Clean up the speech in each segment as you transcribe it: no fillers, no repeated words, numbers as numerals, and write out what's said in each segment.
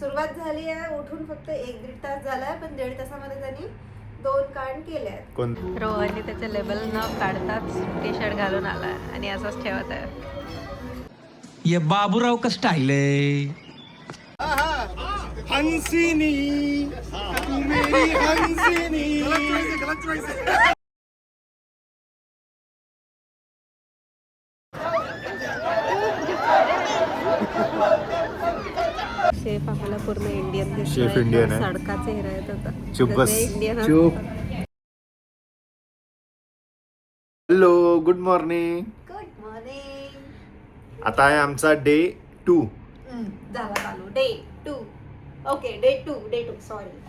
सुरुवात झाली आहे. उठून फक्त 1-1.5 तास झालाय, पण 1.5 तासामध्ये त्यांनी 2 कांड केले आहेत. कोण रोहनने त्याचे लेबल न काढताच टी शर्ट घालून आला आणि असंच ठेवत आहे. ये बाबूराव का स्टाइल है. हंसिनी तू मेरी हंसिनी. गलत चॉइस है. शेफ आम्हाला पूर्ण इंडियन दिसतोय. शेफ इंडियन आहे. सडका चेहरा आहे त्याचा. चुप बस. जसे इंडियन चुप. असतात. Hello, good morning. Good morning. आता आहे आमचा डे 2. झाला चालू. डे 2. Okay, day 2 sorry.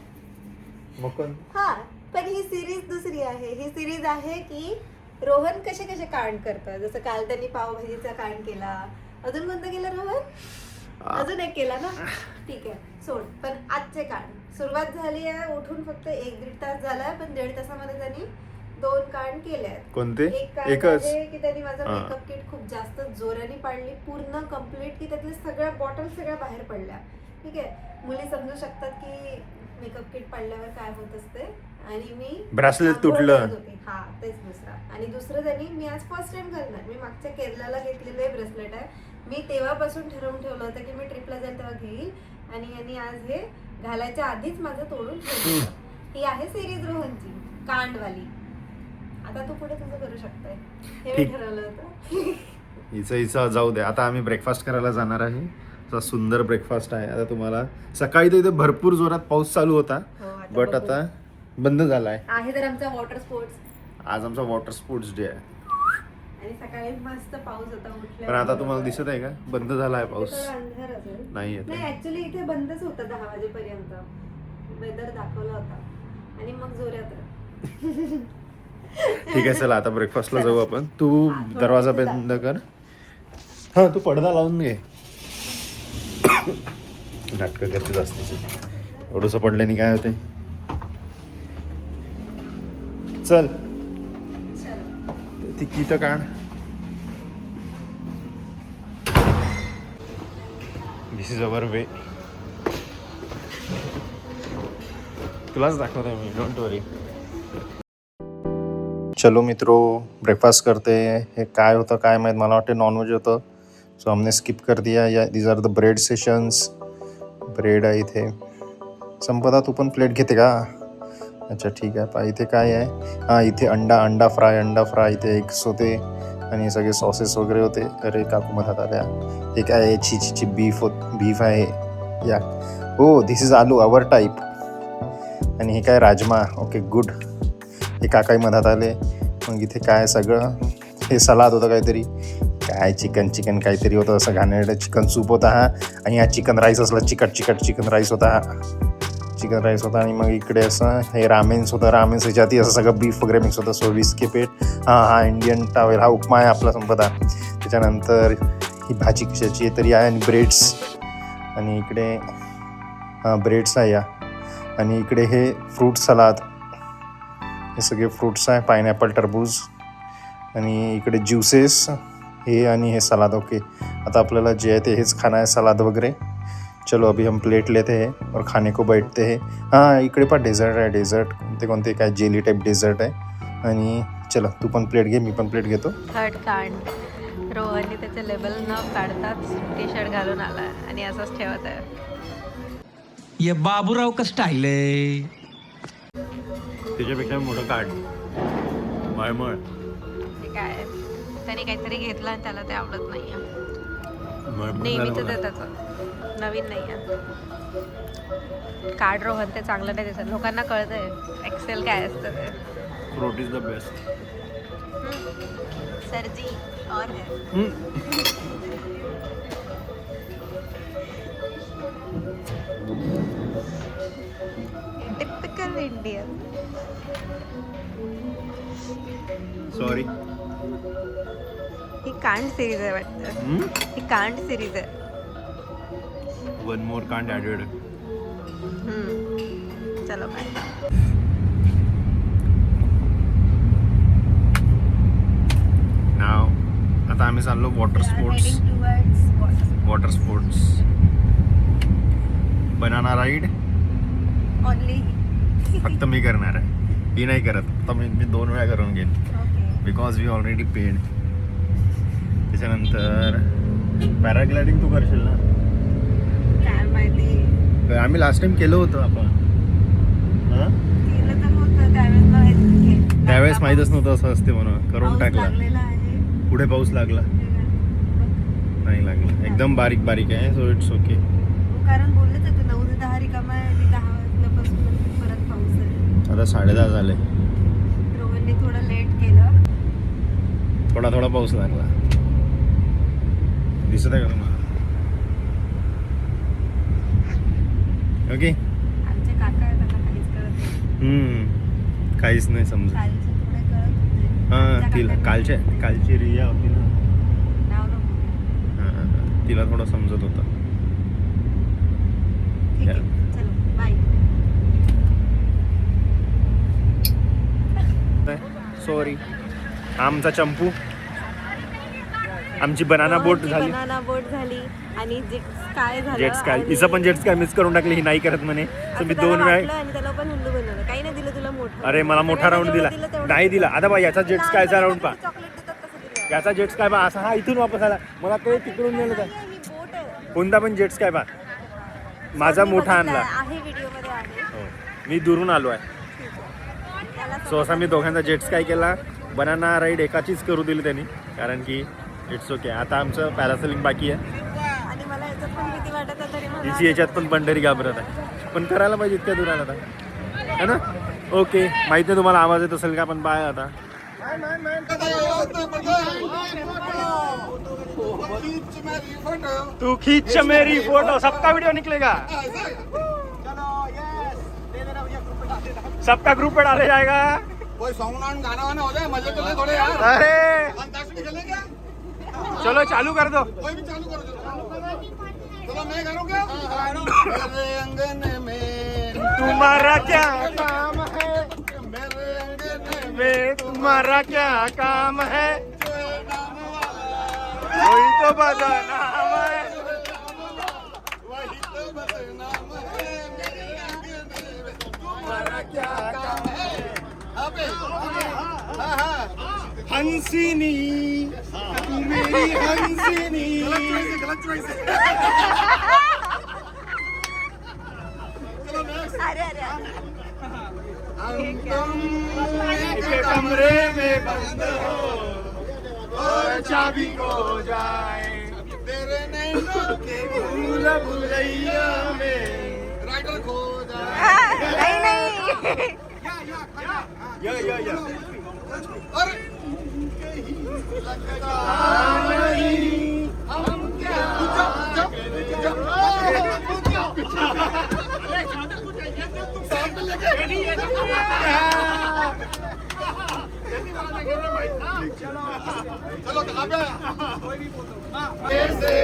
मग कोण हा, पण ही सिरीज दुसरी आहे. ही सिरीज आहे की रोहन कसे कसे कांड करतात. जसं काल त्यांनी पावभाजीचा कांड केला. अजून कोणतं केलं रोहन? अजून एक केला ना. ठीक आहे, सोड. पण आजचे कांड सुरुवात झाली आहे. उठून फक्त 1-1.5 तास झालाय, पण 1.5 तासामध्ये त्यांनी 2 कांड केले आहेत. कोणते? एक कांड एकच आहे की त्यांनी माझं हा. मेकअप किट खूप जास्त जोराने पाडली, पूर्ण कम्प्लीट, की त्यातल्या सगळ्या बॉटल सगळ्या बाहेर पडल्या. ठीक आहे, मुली समजू शकतात की मेकअप किट पाडल्यावर काय होत असते. आणि मी ब्रेसलेट तुटलं. हा, तेच दुसरा. आणि दुसरं त्यांनी मी आज फर्स्ट टाइम घालणार. मी मागच्या केरलाला घेतलेलं ब्रेसलेट आहे. मी तेव्हापासून ठरवून ठेवलं होतं की मी ट्रिपला जाईल तेव्हा घेईल, आणि यांनी आज हे घालायच्या आधीच माझं तोडून ठेवलं. ही आहे सिरीज रोहनची कांडवाली. आता तू पुढे तुझं करू शकताय, हे मी ठीक. ठरवलं होतं. हिचं जाऊ दे. आता आम्ही ब्रेकफास्ट करायला जाणार आहे. असा सुंदर ब्रेकफास्ट आहे. आता तुम्हाला सकाळी तर इथे भरपूर जोरात पाऊस चालू होता, हो, बट बघू. आता बंद झालाय. आहे तर आमचा वॉटर स्पोर्ट्स. आज आमचा वॉटर स्पोर्ट्स डे आहे. आणि सकाळी मस्त पाऊस होता उठल्या. पण आता तुम्हाला दिसत आहे का बंद झाला आहे पाऊस? थोडा अंधार असेल. नाही येत नाही, आहे. ऍक्च्युली इथे बंदच होतं 10 वाजेपर्यंत. वेदर दाखवला होता आणि मग जोरात. ठीक आहे, चला आता ब्रेकफास्टला जाऊ आपण. तू दरवाजा बंद कर. हा, तू पडदा लावून घे. नाटकं करते जास्तीचे. एवढंसं पडल्याने काय होते. चल ती कीटक काढ. दिस इज अवर वे. तुलाच दाखवतोय मी, डोंट वरी. चलो मित्रो, ब्रेकफास्ट करते. हे काय होतं काय माहीत, मला वाटतं नॉनव्हेज होतं, सो हमने स्किप कर दिया. या these are the bread sessions. Bread आहे इथे. संपदा, तू पण प्लेट घेते का? अच्छा ठीक आहे. पहा इथे काय आहे. हां, इथे अंडा फ्राय. इथे एग्स होते आणि सगळे सॉसेस वगैरे होते. अरे काकू मधात आल्या. हे काय आहे? ची बीफ आहे या. हो, दिस इज आलू अवर टाईप. आणि हे काय राजमा. Okay good. हे काकाही मधात आले. मग इथे काय सगळं, हे सलाद होतं काहीतरी, काय चिकन काहीतरी होतं असं घाणेरडं. चिकन सूप होता हा. आणि हा चिकन राईस असला, चिकट चिकन राईस होता हा. चिकन राईस होता. आणि मग इकडे असं हे रामेन्स होतं. रामेन्स ह्याच्यात असं सगळं बीफ वगैरे मिक्स होतं. सो विस्की पेट. हा इंडियन टावेल. हा उपमा आहे आपला संपदा. त्याच्यानंतर ही भाजी कशाची आहे तरी आहे. आणि ब्रेड्स. आणि इकडे ब्रेड्स आहे या. आणि इकडे हे फ्रूट सलाद. हे सगळे फ्रूट्स आहे. पायनॅपल, टरबूज. आणि इकडे ज्युसेस हे. आणि हे सलाद. ओके, आता आपल्याला जे आहे ते हेच खाणं आहे, सलाद वगैरे. चलो अभी हम प्लेट लेते हैं और खाने को बैठते हैं. हां, इकडे पण डेझर्ट आहे. डेझर्ट कोणते काय जेली टाईप डेझर्ट आहे. आणि चलो तू पण प्लेट घे, मी पण प्लेट घेतो. थर्ड कांड. रोहनने त्याचे लेबल न काढताच टी शर्ट घालून आला आणि असंच ठेवत आहे. ये बाबूराव का स्टाइल है. त्याच्यापेक्षा मोठं काढ. मळमळ. हे काय आहे? त्याने काहीतरी घेतलं आणि त्याला ते आवडत नाही आहे. मळमळ नेहमीच झालं आहे मला. त्याचं, नवीन नाही आहे. कार्ड रोहन ते चांगलं नाही दिसत. लोकांना कळतंय एक्सेल काय असतं ते. Fruit is the best. सरजी और है. Typical Indian. सॉरी. ही कांड सिरीज आहे वाटतं. ही कांड सिरीज आहे. वन मोर कांड ॲडेड. चलो बाय. नाव आता आम्ही चाललो water sports. Banana ride only फक्त मी करणार आहे, ती नाही करत. आता मी 2 वेळा करून घेईन okay. Because we already paid. त्याच्यानंतर पॅराग्लायडिंग तू करशील ना? काय माहिती, आम्ही लास्ट टाइम केलं होतं आपण. हां केलं तर होतं त्यावेळेस माहित नाही. त्यावेळेस माहीतच नव्हतं असं असते म्हणून करून पाऊस टाकला. लागलेला आहे. पुढे पाऊस लागला नाही लागला, एकदम बारीक बारीक आहे. So it's okay. हो, कारण बोललेच होते 9 ते 10 रिकामा आहे आणि 10 वाजल्यापासून परत पाऊस आहे. आता 10:30 झाले. रोहनने थोडं लेट केलं. थोडा थोडा पाऊस लागला. दिसत आहे का तुम्हाला? ओके. आमचे काका आहेत, त्यांना काहीच कळत नाही. काहीच नाही समजत. कालचे थोडे कळत होते. हां आमच्या तिला काकांना कालची रिया होती ना, नाव नको. हां तिला थोडं समजत होतं. ठीक आहे, चलो बाय. सॉरी. आमचा चंपू, आमची बनाना बोट झाली. बनाना बोट झाली आणि काय झालं, जेट स्काय, हिचं पण जेट स्काय मिस करून टाकली. ही नाही करत म्हणे. तर मी 2 वेळा, आणि त्याला पण हुंडू बनवलं. काही नाही दिलं तुला मोठं. अरे मला मोठा राऊंड दिला नाही दिला. आता बा याचा जेट स्कायचा राऊंड पा, चॉकलेट देतात तसं दिलं. याचा जेट स्काय पा असा. हा इथून वापस आला, मला ते तिकडून नेलं तर. ही बोट आहे. कोणता पण जेट स्काय पा माझा मी मोठा बघितलाय, आणला. आहे व्हिडिओ मध्ये आहे. हो, मी दुरून आलो आहे. त्याला सो असा मी दोघांचा जेट स्काय केला. बनाना राईड एकाचीच करू दिली त्यांनी, कारण की इट्स ओके. आता आमचं पॅरासेलिंग बाकी आहे. आणि मला याच्यात पण भीती वाटत आहे तरी मला तिची याच्यात पण पंढरी घाबरत आहे, पण करायला पाहिजे इतक्या दूर आला आता, है ना? ओके, माहिती नाही तुम्हाला आवाज येत असेल का, पण बाय आता. तू खींच मेरी फोटो, सबका वीडियो निकलेगा, सबका ग्रुप पे डाला जाएगा. कोई सॉन्ग गाना वाना हो जाए, मजे तो ले थोड़े यार. अरे अंताक्षरी खेलें क्या? चलो चालू कर दो. कोई भी चालू करो. चलो मैं करूँ क्या? मेरे अंगन में तुम्हारा क्या काम है, मेरे अंगन में तुम्हारा क्या काम है, में नाम वाला वही तो बदनाम है. वही तो बदनाम है. मेरे अंगन में तुम्हारा क्या काम है? अबे हाँ हाँ हंसिनी तू मेरी हंसिनी. गलत चॉइस है. चलो नेक्स्ट. अरे अरे हम तुम एक कमरे में बंद हो और चाबी खो जाए तेरे नैनों के भूल भुलैया में. राइडर खो जाए. नाही नाही या अरे लगता नहीं हम क्या जब चलो कहाँ पे ऐसे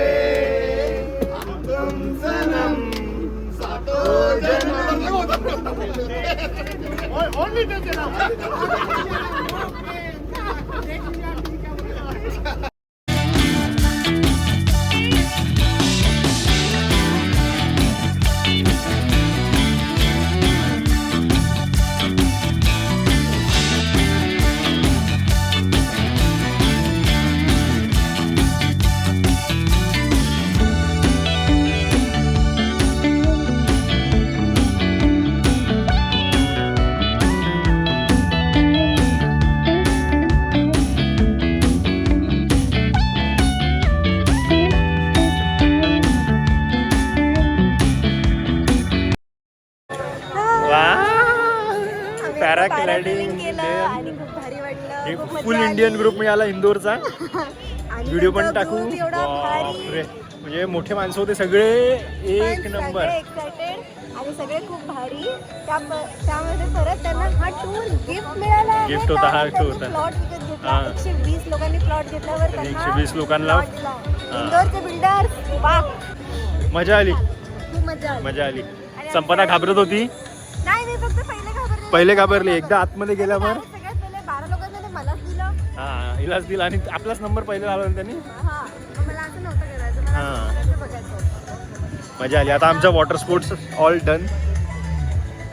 तुम सनम सातों जन्म ओनली पॅराग्लायडिंग केलं आणि खूप भारी वाटलं. खूप मजा फुल आली. इंडियन ग्रुप मिळाला इंदोरचा. आणि व्हिडिओ पण त्याचा टाकू. booth एवढा भारी. बापरे, म्हणजे मोठे माणसं होते सगळे, एक पण नंबर. सगळे एक्साइटेड आणि सगळे खूप भारी. त्यामध्ये परत त्यांना हा टूर गिफ्ट मिळाला आहे. Gift होता, हा त्यामुळे tour त्यांनी होता. प्लॉट विकत घेतला. हा. 120 लोकांनी प्लॉट घेतल्यावर त्यांना 120 लोकांना plot दिला. इंदोरचे बिल्डर्स वा मजा आली, खूप मजा आली. मजा आली. संपदा घाबरत होती, नाही मी फक्त घाबरले. पहिले घाबरली. एकदा आतमध्ये गेल्यावर सगळ्यात पहिले 12 लोकांना मलाच दिलं. हा हिलाच दिला आणि आपलाच नंबर पहिले लावला ना त्यांनी. हा मग मला असं नव्हतं करायचं. मला हा. असं बघायचं होतं. मजा आली. आता आमच्या water sports all done.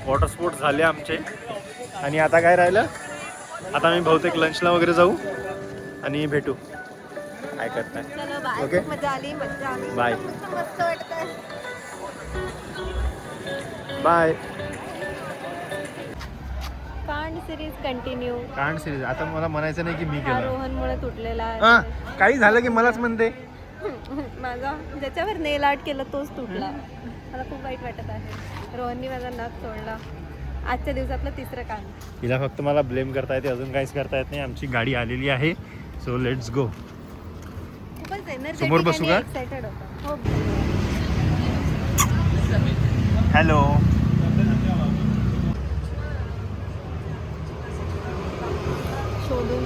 Water sports झाले आमचे आणि आता काय राहिलं, आता आम्ही बहुतेक लंचला वगैरे जाऊ आणि भेटू. काय करताय? चलो बाय. ओके. मजा आली. बाय. मस्त वाटतंय. बाय. कांड सिरीज कंटिन्यू. कांड सिरीज. आता मला म्हणायचं नाही की मी हा केलं. रोहनमुळे तुटलेला आहे. हा, काही झालं की मलाच म्हणते. माझा ज्याच्यावर नेल आर्ट केलं तोच तुटला. मला खूप वाईट वाटत आहे. रोहननी माझा नख तोडला. आजच्या दिवसातलं तिसरं काम. हिला फक्त मला ब्लेम करता येते, अजून काहीच करता येत नाही. आमची गाडी आलेली आहे, सो लेट्स गो. खूपच एनर्जेटिक समोर बसू का? एक्साइटेड होता. हो. हॅलो.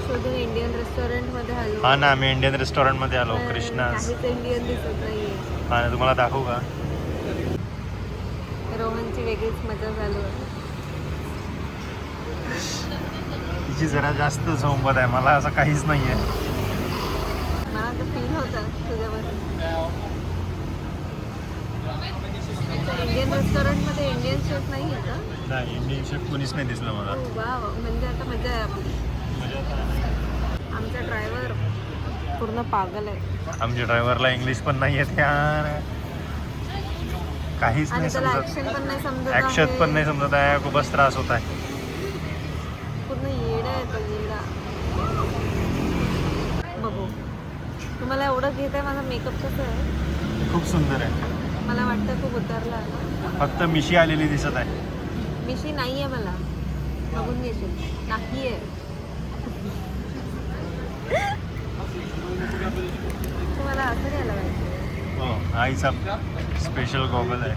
शोधून इंडियन रेस्टॉरंट मध्ये आलो. हा ना, आम्ही इंडियन रेस्टॉरंट मध्ये आलो. कृष्णाज. काहीच इंडियन दिसत नाहीये. हा ना, तुम्हाला दाखवू का? रोहनची वेगळीच मजा चालू आहे. तिची जरा जास्त झोंबत आहे, मला असं काहीच नाहीये. मला असं फील होतं तुझ्यावर. इंडियन रेस्टॉरंट मध्ये इंडियन शेफ नाही आहे का? नाही, इंडियन शेफ कोणीच नाही दिसलं मला. वा, म्हणजे आता मजा आहे आपली. आमचा ड्रायव्हर पूर्ण पागल आहे आमच्या ड्रायव्हरला इंग्लिश पण नाही येत यार. काहीच आणि नाही त्याला समजत. ऍक्शन पण नाही समजत ऍक्शन आहे. पण नाही समजत आहे. खूपच त्रास होत आहे. पूर्ण येडा आहे तो, येडा. बघू, तुम्हाला एवढं घेत आहे. माझा मेकअप कसं आहे? खूप सुंदर आहे. मला वाटतं खूप उतरला आहे ना. फक्त मिशी आलेली दिसत आहे. मिशी नाही आहे मला. बघून घेशील. नाही आहे. तुम्हाला असं घ्यायला पाहिजे. हो, आईचा स्पेशल गॉगल आहे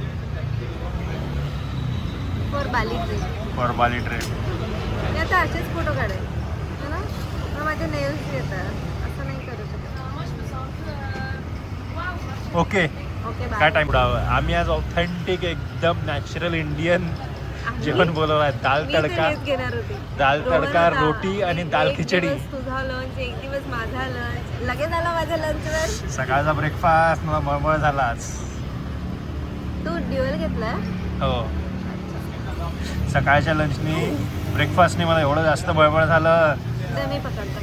for Bali trip. For Bali train. मी आता असेच फोटो काढेल है ना. मग माझे नेल्स येतात. असं नाही करू शकत. ओके. ओके काय बाय. टाइम आम्ही आज ऑथेंटिक एकदम नॅचरल इंडियन जेवण बोलवलं आहे. दाल मी तडका, तेच घेणार होते. दाल रोहन तडका, होता. रोटी आणि दाल एक खिचडी. दिवस तुझा लंच, एक दिवस माझा लंच. लगेच आला माझ्या लंचवर. सकाळचा ब्रेकफास्ट मला मळमळ झाला आज. तू ड्युअल घेतला. हो, सकाळच्या लंचनी ब्रेकफास्टने मला एवढं जास्त बळबळ झालं. तर मी पकडतो.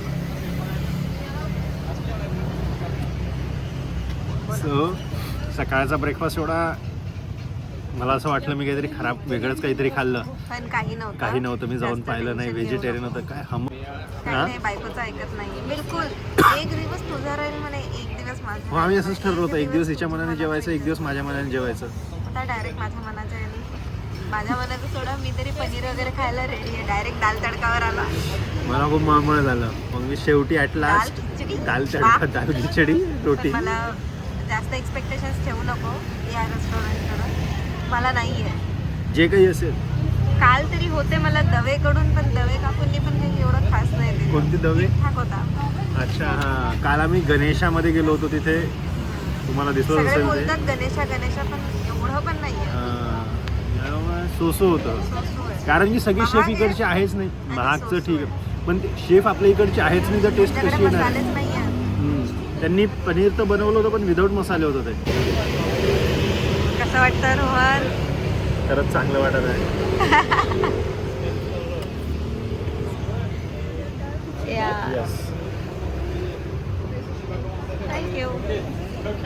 सो सकाळचा ब्रेकफास्ट एवढा, मला असं वाटलं मी काहीतरी खराब वेगळंच काहीतरी खाल्लं. पण काही नव्हतं. काही नव्हतं. मी जाऊन जास्त पाहिलं नाही. tension घेऊ व्हेजिटेरियन नको. होतं. काय हम. काय हा? नाही, बायकोचं ऐकत नाही बिलकुल. एक दिवस तुझा राहील म्हणे, एक दिवस माझा. हो, आम्ही असंच ठरवलं होतं. एक दिवस हिच्या मनाने जेवायचं, एक दिवस माझ्या मनाने जेवायचं. आता डायरेक्ट माझ्या मनाच्या याने. माझ्या मनाचं सोडा, मी तरी पनीर वगैरे खायला रेडी आहे. डायरेक्ट दाल तडकावर आला. मला खूप मळमळ झालं. मग मी शेवटी ॲट लास्ट दाल खिचडी? दाल तडका, दाल खिचडी, रोटी. पण मला जास्त एक्सपेक्टेशन्स ठेवू नको या रेस्टॉरंटकडून. मला नाही आहे. जे काही असेल. काल तरी होते मला दवेकडून, पण दवे काकूंनी पण काही एवढं खास नाही दिलं. कोणती दवे? ठीकठाक होता. अच्छा, हां. काल आम्ही गणेशामध्ये गेलो होतो. तिथे तुम्हाला दिसत सगळे असेल ते. बोलतात गणेशा पण एवढं पण नाही आहे. सोसो होतं. कारण की सगळे शेफ महाग आहे. इकडचे आहेच नाही. आणि महागचं सोसो. ठीक आहे, पण शेफ आपल्या इकडचे आहेच नाही. तर टेस्ट कशी तुमच्याकडे येणार? मसालेच नाही आहे. त्यांनी पनीर तर बनवलं होतं, पण विदाऊट मसाले होतं ते. कसं वाटतं रोहन? खरंच चांगलं वाटत आहे. थँक्यू.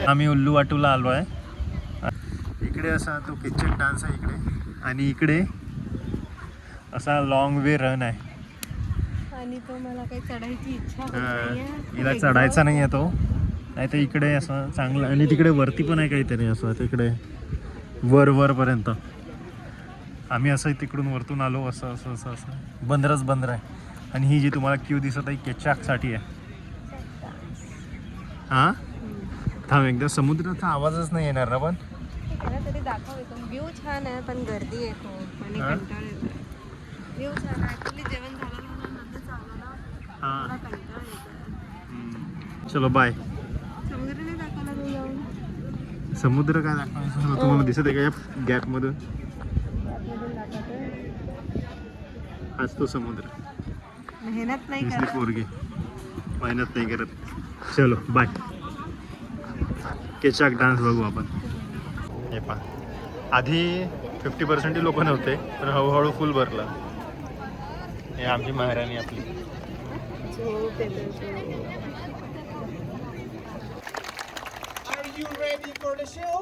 आम्ही उल्लू वाटूला आलो आहे. इकडे असा तो किचन डान्स आहे इकडे, आणि इकडे असा लॉंग वे रन आहे. आणि तो मला काही चढायची इच्छा होत हां, नाहीये. हिला चढायचा नाही आहे तो. नाही तर इकडे असं चांगलं, आणि तिकडे वरती पण आहे काहीतरी असं तिकडे वरपर्यंत. आम्ही असं तिकडून वरतून आलो. असं असं असं असं बंदर आहे. आणि ही जी तुम्हाला क्यू दिसत आहे केचाकसाठी आहे. हां, थांब एकदा. समुद्राचा आवाजच नाही येणार ना पण. मला तरी दाखव इथून. व्ह्यू छान आहे, पण गर्दी आहे खूप आणि हा? कंटाळा येतोय. व्ह्यू छान आहे. ॲक्च्युली जेवण झालं ना, नंतर चाललं ना, हां, मला कंटाळा येतोय. चलो बाय. समुद्र नाही दाखवला तू जाऊन. समुद्र काय दाखवायचं तुम्हाला दिसत आहे का या गॅपमधून? हाच तो समुद्र. मेहनत नाही दिसली करत. पोरगी मेहनत नाही करत. चलो बाय. केचाक डान्स बघू आपण. हे पहा, आधी 50% लोक नव्हते, पण हळूहळू फुल भरलं. हे आमची महाराणी आपली. झोप येते, झोप. Are you ready for the show?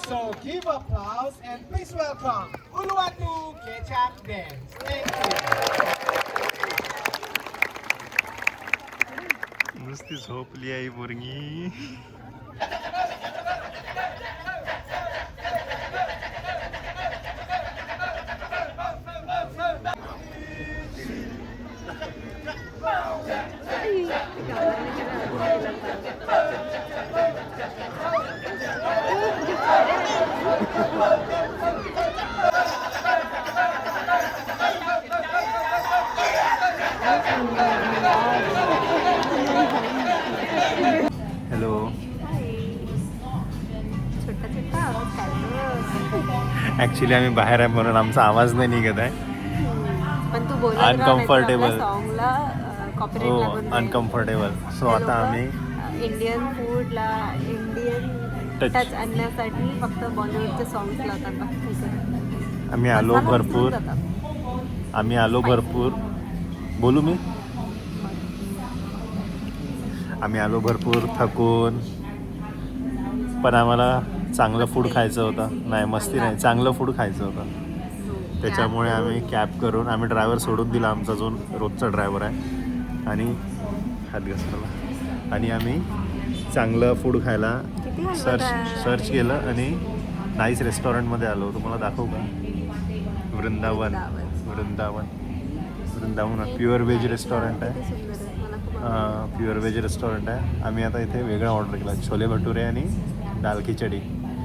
So give applause and please welcome Uluwatu Kecap Dance. Thank you. नुसती झोपली आहे पोरगी. हॅलो. छोटा छोटा आवाज काढतो. ॲक्च्युली आम्ही बाहेर आहे म्हणून आमचा आवाज नाही निघत आहे. पण तू बोलत Uncomfortable. सॉंगला कॉपीराइट हो, लागून जाईल. अनकम्फर्टेबल. सो ते आता लोकं आम्ही इंडियन फूडला इंडियन Touch. टच आणण्यासाठी फक्त बॉलिवूडचे सॉंग्स लावतात. बाकी काही आम्ही आलो मसाला भरपूर. उचलून जातात. आम्ही आलो भरपूर. बोलू मी. आम्ही आलो भरपूर थकून, पण आम्हाला चांगलं फूड खायचं होतं. नाही, मस्ती नाही, चांगलं फूड खायचं होतं. त्याच्यामुळे आम्ही कॅब करून, आम्ही ड्रायव्हर सोडून दिला आमचा जो रोजचा ड्रायव्हर आहे, आणि हात घसरला, आणि आम्ही चांगलं फूड खायला किती हलवत आहे. सर्च केलं आणि नाईस रेस्टॉरंटमध्ये आलो. तुम्हाला दाखवू का? Vrindavan. Vrindavan Vrindavan pure veg restaurant आहे. किती सुंदर आहे. मला खूप प्युअर व्हेज रेस्टॉरंट आहे. आम्ही आता इथे वेगळा ऑर्डर केला, छोले भटुरे आणि दाल खिचडी.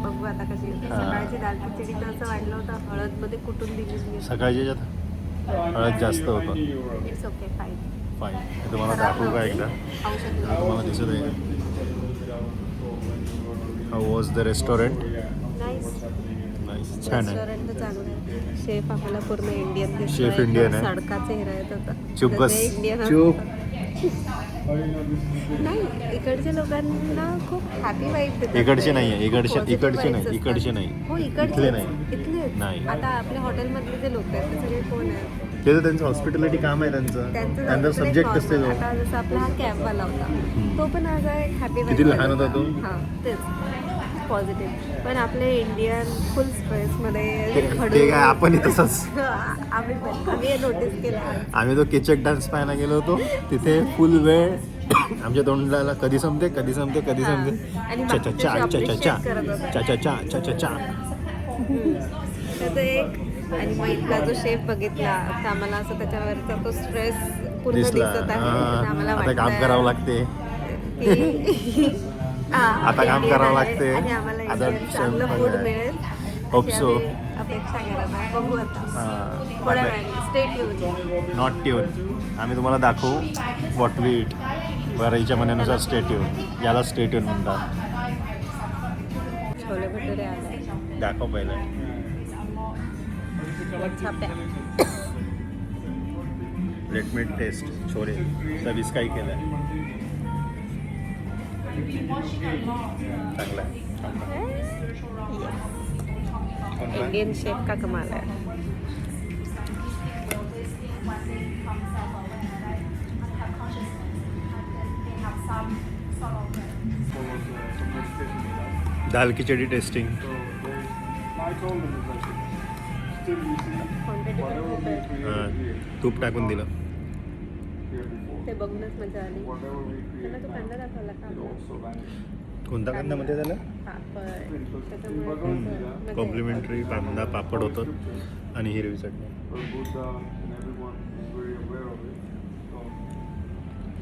बघू आता कशी येते. सकाळची दाल खिचडी तर असं वाटलं होतं हळदमध्ये कुटून दिली. सकाळच्या याच्यात हळद जास्त होतं. It's okay, fine. फाईन. हे तुम्हाला दाखवू का एकदा? खाऊ शकतो. तुम्हाला दिसत आहे. How was the restaurant? Nice. Nice, छान आहे. रेस्टॉरंट तर चांगलं आहे. शेफ आपल्याला पूर्ण इंडियन दिसतोय. शेफ इंडियन आहे. सडकाचे हिरा येत होता. चुप बस. जसे इंडियन चुप. नाही, इकडच्या लोकांना खूप हॅपी वाईब देतात. इकडचे नाही आहे, इकडचे Positive इकडचे नाही, vibes इकडचे असतात. नाही. हो, इथले इकडचे नाही. इथलेच. नाही. आता आपल्या हॉटेलमधले जे लोक आहेत ते सगळे कोण आहेत? ते तर त्यांचं हॉस्पिटॅलिटी काम आहे त्यांचं. त्यांचा त्यांचं सब्जेक्ट असते तो. आता जसं आपला हा कॅबवाला होता, तो पण असा एक हॅपी किती लहान होता तो? हां, तेच पॉझिटिव्ह. पण आपले इंडियन फुल स्ट्रेसमध्ये ते काय आपण तसंच. आम्ही नोटीस केलं. आम्ही तो किचक डान्स पाहायला गेलो होतो. तिथे फुल वेळ आमच्या तोंडाला कधी संपते, कधी संपते, कधी संपते. आणि चा चा चा चा चा चा करत होते. चा चा चा चा चा चा. त्याचं एक, आणि मग इथला जो शेफ बघितला तर आम्हाला असं त्याच्यावरचा तो स्ट्रेस पूर्ण दिसला. दिसत आहे. तर आम्हाला आता वाटलं काम करावं लागते. की आता काम करावं लागते. आणि आम्हाला आता Indian चांगलं स्वयंपाक फूड आहे. मिळेल Hope अशी so. आम्ही अपेक्षा करत आहे. बघू आता हां. थोड्या वेळाने. Stay tune. Not tune. आम्ही तुम्हाला दाखवू व्हॉट वी इट. वराईच्या म्हणण्यानुसार स्टे ट्यून. याला स्टे ट्यून म्हणतात. छोले भटुरे आले. दाखव पहिलं. छाप्या. Let me taste chole. Service काही केलं आहे. चांगलं आहे. इंडियन शेफ का कमाल है. दाल खिचडी टेस्टिंग. क्वांटिटी पण खूप आहे. तूप टाकून दिलं. ते बघूनच मजा आली. त्याला तो कांदा दाखवला का? कोणता कांदा मध्ये झालं? पापड. त्याच्यामुळे कॉम्प्लिमेंटरी कांदा पापड होतं आणि हिरवी चटणी.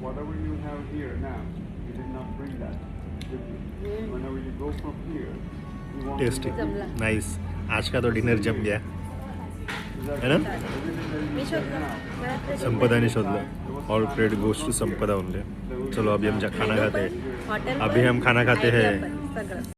Whatever you have here now, you did not bring that with you. Whenever you go from here, you want tasty. जमला. नाइस. आज का तो डिनर जम गया है ना. मी शोधलं. मला वाटलं संपदाने शोधलं. All credit goes to Sampada only. चलो अभी हम खाना खाते हैं. हॉटेल अभी हम खाना खाते हैं. सगळं.